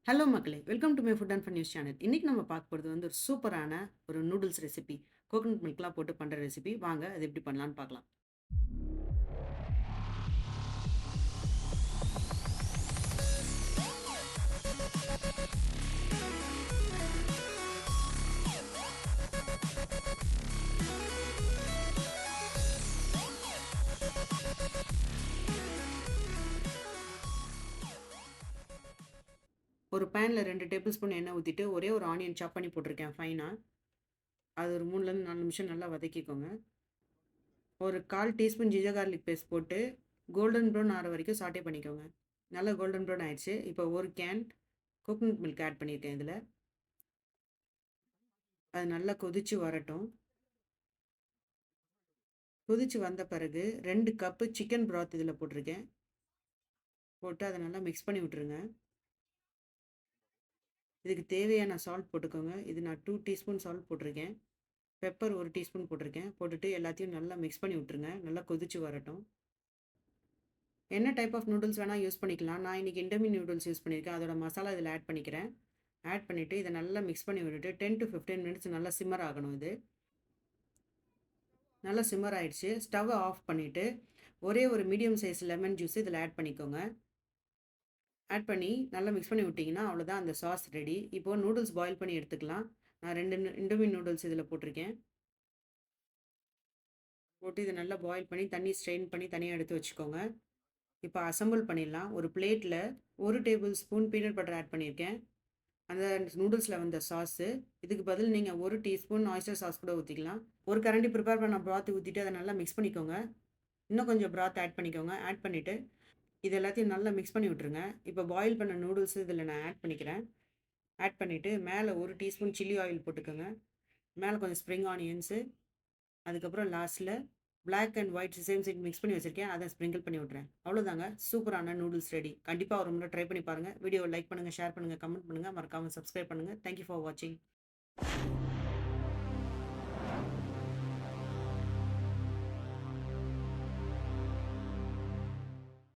Hello மக்களே! Welcome to my foot and fun news channel. இன்னைக்கு நம்ம பார்க்க போறது ஒரு சூப்பரான ஒரு நூடுல்ஸ் ரெசிபி. கோகனட் மில்க்லாம் போட்டு பண்ற ரெசிபி. வாங்க அது எப்படி பண்ணலான்னு பார்க்கலாம். ஒரு பேன்ல 2 டேபிள் ஸ்பூன் எண்ணெய் ஊத்திட்டு, ஒரே ஒரு ஆனியன் சாப் பண்ணி போட்டிருக்கேன் ஃபைனா. அது ஒரு 3லேருந்து 4 நிமிஷம் நல்லா வதக்கிக்கோங்க. ஒரு 1/4 டீஸ்பூன் ஜிஞ்சர் கார்லிக் பேஸ்ட் போட்டு, கோல்டன் ப்ரவுன் ஆற வரைக்கும் சாட்டே பண்ணிக்கோங்க. நல்லா கோல்டன் ப்ரவுன் ஆயிடுச்சு. இப்போ 1 கேன் கோகனட் மில்க் ஆட் பண்ணியிருக்கேன் இதுல. அது நல்லா கொதிச்சு வரட்டும். கொதிச்சு வந்த பிறகு 2 கப்பு சிக்கன் ப்ராத் இதில போட்டிருக்கேன். போட்டு அத நல்லா மிக்ஸ் பண்ணி விட்டுருங்க. இதுக்கு தேவையான சால்ட் போட்டுக்கோங்க. இது நான் 2 டீஸ்பூன் சால்ட் போட்டிருக்கேன். பெப்பர் 1 டீஸ்பூன் போட்டிருக்கேன். போட்டுட்டு எல்லாத்தையும் நல்லா மிக்ஸ் பண்ணி விட்டுருங்க. நல்லா கொதிச்சு வரட்டும். என்ன டைப் ஆஃப் நூடுல்ஸ் வேணா யூஸ் பண்ணிக்கலாம். நான் இன்னைக்கு இண்டோமி நூடுல்ஸ் யூஸ் பண்ணியிருக்கேன். அதோட மசாலா இதில ஆட் பண்ணிக்கிறேன். ஆட் பண்ணிட்டு இத நல்லா மிக்ஸ் பண்ணி விட்டுட்டு 10 டூ 15 மினிட்ஸ் நல்லா சிம்மர் ஆகணும் இது. நல்லா சிம்மர் ஆயிடுச்சு. ஸ்டவ்வ ஆஃப் பண்ணிட்டு, ஒரே ஒரு மீடியம் சைஸ் லெமன் ஜூஸ் இதில ஆட் பண்ணிக்கோங்க. ஆட் பண்ணி நல்லா மிக்ஸ் பண்ணி விட்டீங்கன்னா, அவ்வளோதான் அந்த சாஸ் ரெடி. இப்போ நூடுல்ஸ் பாயில் பண்ணி எடுத்துக்கலாம். நான் 2 இண்டோமி நூடுல்ஸ் இதில போட்டிருக்கேன். போட்டு இத நல்லா பாயில் பண்ணி தண்ணி ஸ்ட்ரெயின் பண்ணி தனியா எடுத்து வச்சுக்கோங்க. இப்போ அசெம்பிள் பண்ணிடலாம். ஒரு பிளேட்ல 1 tablespoon peanut butter add பண்ணியிருக்கேன். அந்த நூடுல்ஸ்ல வந்த சாஸு. இதுக்கு பதில் நீங்க 1 டீஸ்பூன் ஆயிஸ்டர் சாஸ் கூட ஊத்திக்கலாம். ஒரு கரண்டி ப்ரிப்பேர் பண்ண ப்ராத் ஊத்திட்டு அத நல்லா மிக்ஸ் பண்ணிக்கோங்க. இன்னும் கொஞ்சம் ப்ராத் ஆட் பண்ணிக்கோங்க. ஆட் பண்ணிட்டு இது எல்லாத்தையும் நல்லா மிக்ஸ் பண்ணி விட்டுருங்க. இப்போ பாயில் பண்ண நூடுல்ஸ் இதில நான் ஆட் பண்ணிக்கிறேன். ஆட் பண்ணிட்டு மேல 1 டீஸ்பூன் சில்லி ஆயில் போட்டுக்கோங்க. மேல கொஞ்சம் ஸ்ப்ரிங் ஆனியன்ஸு, அதுக்கப்புறம் லாஸ்ட்ல black and white same seed mix பண்ணி வச்சிருக்கேன். அத ஸ்ப்ரிங்கிள் பண்ணி விட்டுறேன். அவ்வளோதாங்க. சூப்பரான நூடுல்ஸ் ரெடி. கண்டிப்பா ஒரு முறை ட்ரை பண்ணி பாருங்க. வீடியோவ லைக் பண்ணுங்க, ஷேர் பண்ணுங்க, கமெண்ட் பண்ணுங்க. மறக்காம சப்ஸ்கிரைப் பண்ணுங்க. தேங்க் யூ ஃபார் வாட்சிங்.